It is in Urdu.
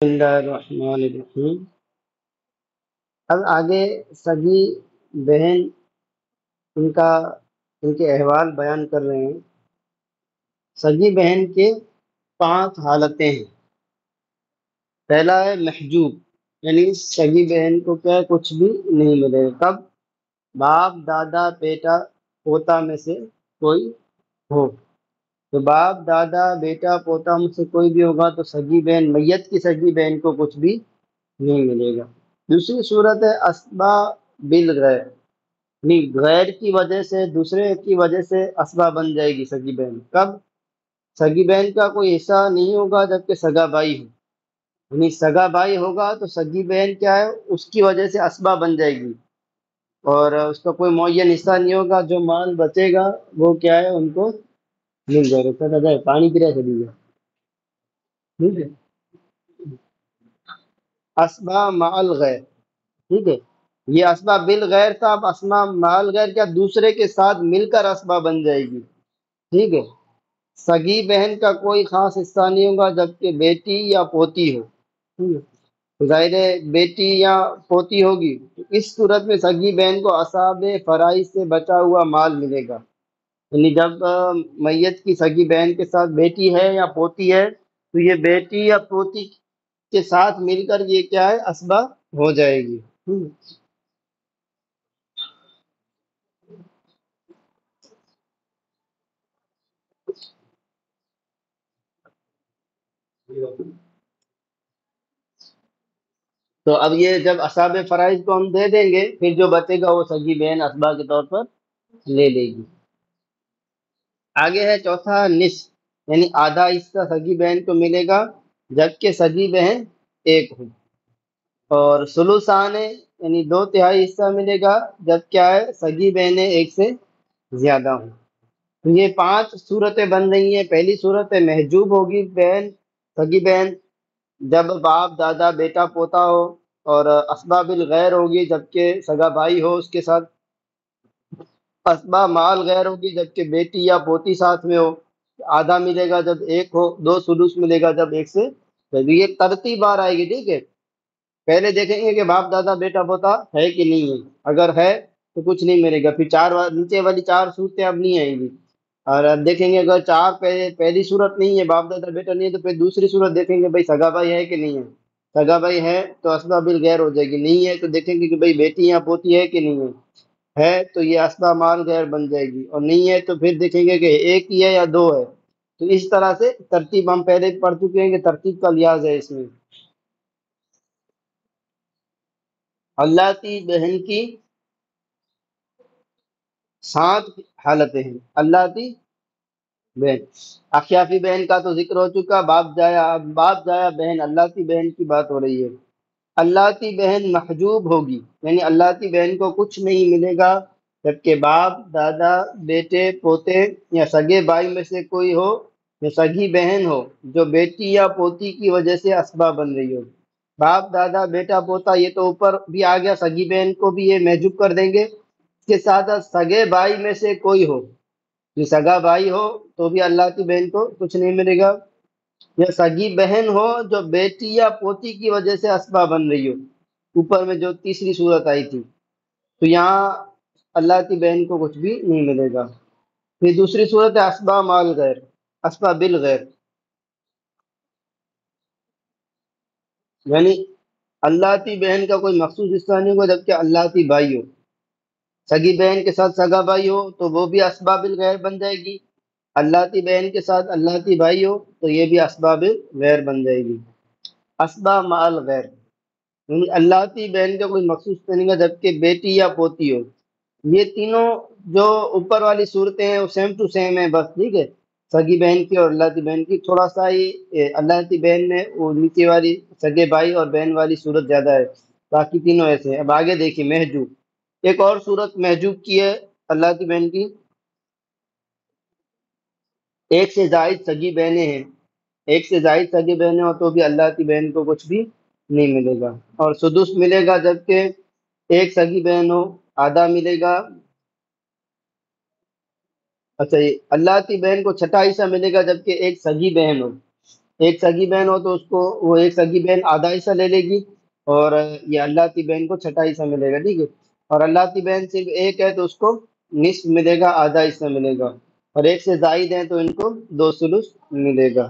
بسم اللہ الرحمن الرحیم۔ اب آگے سگی بہن ان کا ان کے احوال بیان کر رہے ہیں۔ سگی بہن کے 5 حالتیں ہیں۔ پہلا ہے محجوب، یعنی سگی بہن کو کیا ہے، کچھ بھی نہیں ملے گا۔ کب؟ باپ دادا بیٹا پوتا میں سے کوئی ہو۔ تو باپ دادا بیٹا پوتا میں سے کوئی بھی ہوگا تو سگی بہن، میت کی سگی بہن کو کچھ بھی نہیں ملے گا۔ دوسری صورت ہے اسبا بالغیر، نہیں غیر کی وجہ سے، دوسرے کی وجہ سے اسبا بن جائے گی سگی بہن۔ کب؟ سگی بہن کا کوئی حصہ نہیں ہوگا جبکہ سگا بھائی ہو، یعنی سگا بھائی ہوگا تو سگی بہن کیا ہے، اس کی وجہ سے اسبا بن جائے گی، اور اس کا کوئی معین حصہ نہیں ہوگا۔ جو مال بچے گا وہ کیا ہے، ان کو مل جائے گا۔ چلا جائے پانی پی رہا چلی گیا، ٹھیک ہے۔ اسبا مال غیر، ٹھیک ہے، یہ اسبا بالغیر تھا، اب اسما مال غیر کیا، دوسرے کے ساتھ مل کر اسبا بن جائے گی، ٹھیک ہے۔ سگی بہن کا کوئی خاص حصہ نہیں ہوگا جبکہ بیٹی یا پوتی ہو، ٹھیک ہے۔ تو ظاہر ہے بیٹی یا پوتی ہوگی تو اس صورت میں سگی بہن کو اصحاب فرائض سے بچا ہوا مال ملے گا، یعنی جب میت کی سگی بہن کے ساتھ بیٹی ہے یا پوتی ہے تو یہ بیٹی یا پوتی کے ساتھ مل کر یہ کیا ہے، اسبا ہو جائے گی، ٹھیک ہے۔ تو اب یہ جب اصحاب فرائض کو ہم دے دیں گے، پھر جو بچے گا وہ سگی بہن اسبا کے طور پر لے لے گی۔ آگے ہے چوتھا نصف، یعنی آدھا حصہ سگی بہن کو ملے گا جبکہ سگی بہن ایک ہو۔ اور ثلثان، یعنی 2/3 حصہ ملے گا جب کیا ہے، سگی بہنیں ایک سے زیادہ ہوں۔ تو یہ 5 صورتیں بن رہی ہیں۔ پہلی صورت ہے محجوب ہوگی بہن، سگی بہن، جب باپ دادا بیٹا پوتا ہو، اور اسباب الغیر ہوگی جبکہ سگا بھائی ہو اس کے ساتھ، اسباب مال غیر ہوگی جبکہ بیٹی یا پوتی ساتھ میں ہو، آدھا ملے گا جب ایک ہو، 2 سدس ملے گا جب ایک سے زیادہ۔ یہ ترتیب بار آئے گی، ٹھیک ہے۔ پہلے دیکھیں گے کہ باپ دادا بیٹا پوتا ہے کہ نہیں ہے، اگر ہے تو کچھ نہیں ملے گا، پھر نیچے والی 4 صورتیں اب نہیں آئیں گی، اور اب دیکھیں گے اگر 4 پہلی صورت نہیں ہے، باپ دادا بیٹا نہیں ہے، تو پھر دوسری صورت دیکھیں گے بھائی سگا بھائی ہے کہ نہیں ہے۔ سگا بھائی ہے تو اسباب بالغیر ہو جائے گی، نہیں ہے تو دیکھیں گے کہ بھائی بیٹی یا پوتی ہے کہ نہیں ہے تو یہ اسباب مال غیر بن جائے گی، اور نہیں ہے تو پھر دیکھیں گے کہ ایک ہی ہے یا 2 ہے۔ تو اس طرح سے ترتیب ہم پہلے پڑھ چکے ہیں کہ ترتیب کا لحاظ ہے اس میں۔ اللہ کی بہن کی 7 حالتیں ہیں۔ اللہ کی بہن، اخیافی بہن کا تو ذکر ہو چکا، باپ جایا بہن، اللہ کی بہن کی بات ہو رہی ہے۔ اللہ کی بہن محجوب ہوگی، یعنی اللہ کی بہن کو کچھ نہیں ملے گا جبکہ باپ دادا بیٹے پوتے یا سگے بھائی میں سے کوئی ہو یا سگی بہن ہو جو بیٹی یا پوتی کی وجہ سے اسباب بن رہی ہو۔ باپ دادا بیٹا پوتا یہ تو اوپر بھی آ گیا، سگی بہن کو بھی یہ محجوب کر دیں گے۔ اس کے ساتھ ساتھ سگے بھائی میں سے کوئی ہو، یہ سگا بھائی ہو تو بھی اللہ کی بہن کو کچھ نہیں ملے گا، یا سگی بہن ہو جو بیٹی یا پوتی کی وجہ سے اسباب بن رہی ہو، اوپر میں جو تیسری صورت آئی تھی، تو یہاں اللہ کی بہن کو کچھ بھی نہیں ملے گا۔ پھر دوسری صورت ہے اسبا مال غیر، اسبا بالغیر، یعنی اللہ کی بہن کا کوئی مخصوص حصہ نہیں ہوگا جبکہ اللہ کی بھائی ہو، سگی بہن کے ساتھ سگا بھائی ہو تو وہ بھی اسباب الغیر بن جائے گی، اللہ کی بہن کے ساتھ اللہ کی بھائی ہو تو یہ بھی اسباب غیر بن جائے گی۔ اسباب مال غیر، یعنی اللہ کی بہن کا کوئی مخصوص نہیں ہوگا جبکہ بیٹی یا پوتی ہو۔ یہ تینوں جو اوپر والی صورتیں ہیں وہ سیم ٹو سیم ہیں، بس ٹھیک ہے، سگی بہن کی اور اللہ کی بہن کی تھوڑا سا ہی اللہ کی بہن میں وہ نیچے والی سگے بھائی اور بہن والی صورت زیادہ ہے، باقی تینوں ایسے ہیں۔ اب آگے دیکھیے محجوب، ایک اور صورت محجوب کی ہے اللہ کی بہن کی، ایک سے زائد سگی بہنیں ہیں، ایک سے زائد سگی بہنیں ہو تو بھی اللہ کی بہن کو کچھ بھی نہیں ملے گا، اور سدس ملے گا جبکہ ایک سگی بہن ہو، آدھا ملے گا، اچھا یہ اللہ کی بہن کو چھٹا حصہ ملے گا جبکہ ایک سگی بہن ہو، ایک سگی بہن ہو تو اس کو وہ ایک سگی بہن آدھا حصہ لے لے گی، اور یہ اللہ کی بہن کو چھٹا حصہ ملے گا، ٹھیک ہے۔ اور اللہ کی بہن صرف ایک ہے تو اس کو نصف ملے گا، آدھا حصہ ملے گا، اور ایک سے زائد ہیں تو ان کو دو ثلث ملے گا۔